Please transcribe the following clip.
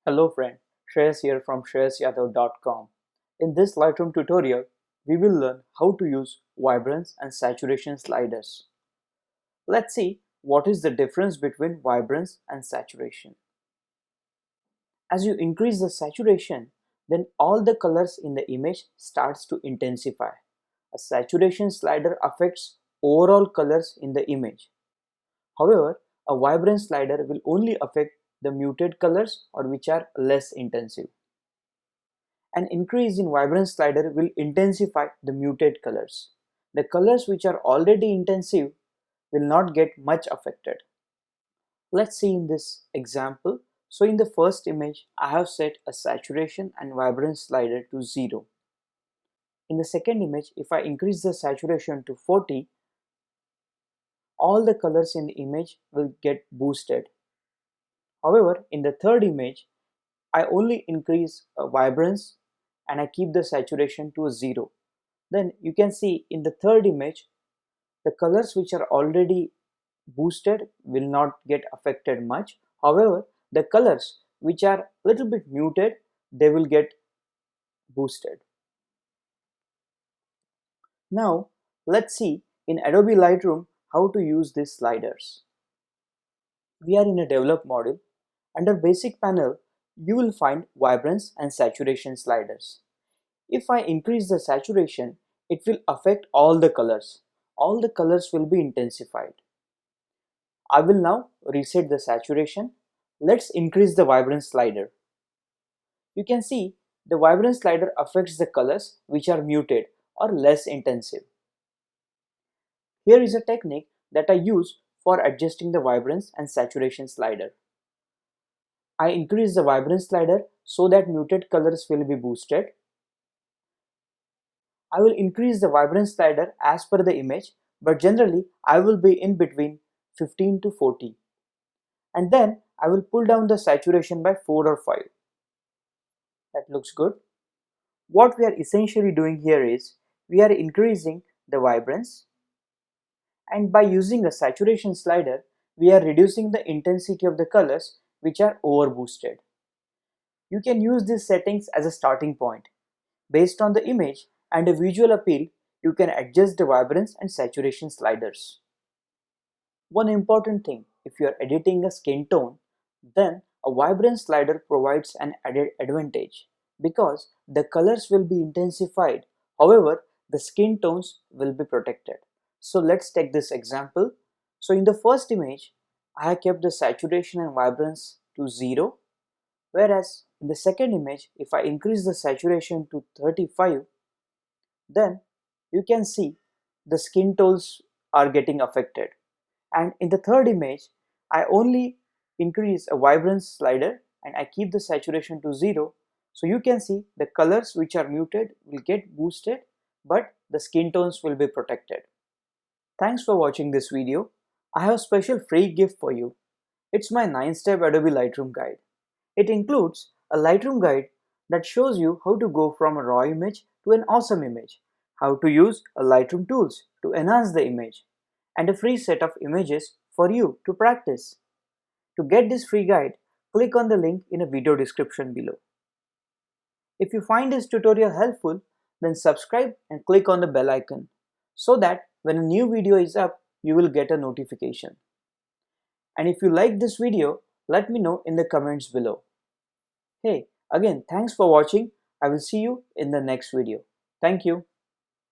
Hello friend, Shreyas here from shreyasyadav.com. In this Lightroom tutorial, we will learn how to use Vibrance and Saturation sliders. Let's see what is the difference between Vibrance and Saturation. As you increase the saturation, then all the colors in the image starts to intensify. A saturation slider affects overall colors in the image. However, a Vibrance slider will only affect the muted colors or which are less intensive. An increase in vibrance slider will intensify the muted colors. The colors which are already intensive will not get much affected. Let's see in this example. So in the first image, I have set a saturation and vibrance slider to 0. In the second image, if I increase the saturation to 40, all the colors in the image will get boosted. However, in the third image, I only increase vibrance and I keep the saturation to 0. Then you can see in the third image, the colors which are already boosted will not get affected much. However, the colors which are a little bit muted, they will get boosted. Now, let's see in Adobe Lightroom how to use these sliders. We are in a develop module. Under basic panel, you will find vibrance and saturation sliders. If I increase the saturation, it will affect all the colors. All the colors will be intensified. I will now reset the saturation. Let's increase the vibrance slider. You can see the vibrance slider affects the colors which are muted or less intensive. Here is a technique that I use for adjusting the vibrance and saturation slider. I increase the vibrance slider so that muted colors will be boosted. I will increase the vibrance slider as per the image, but generally I will be in between 15 to 40. And then I will pull down the saturation by 4 or 5. That looks good. What we are essentially doing here is we are increasing the vibrance, and by using a saturation slider, we are reducing the intensity of the colors which are overboosted. You can use these settings as a starting point. Based on the image and a visual appeal, you can adjust the vibrance and saturation sliders. One important thing, if you are editing a skin tone, then a vibrance slider provides an added advantage because the colors will be intensified. However, the skin tones will be protected. So let's take this example. So in the first image, I have kept the saturation and vibrance to 0, whereas in the second image, if I increase the saturation to 35, then you can see the skin tones are getting affected. And in the third image, I only increase a vibrance slider and I keep the saturation to 0. So you can see the colors which are muted will get boosted, but the skin tones will be protected. Thanks for watching this video. I have a special free gift for you. It's my 9-step Adobe Lightroom guide. It includes a Lightroom guide that shows you how to go from a raw image to an awesome image, how to use a Lightroom tools to enhance the image, and a free set of images for you to practice. To get this free guide, click on the link in a video description below. If you find this tutorial helpful, then subscribe and click on the bell icon so that when a new video is up, you will get a notification. And if you like this video, let me know in the comments below. Hey, again, thanks for watching. I will see you in the next video. Thank you.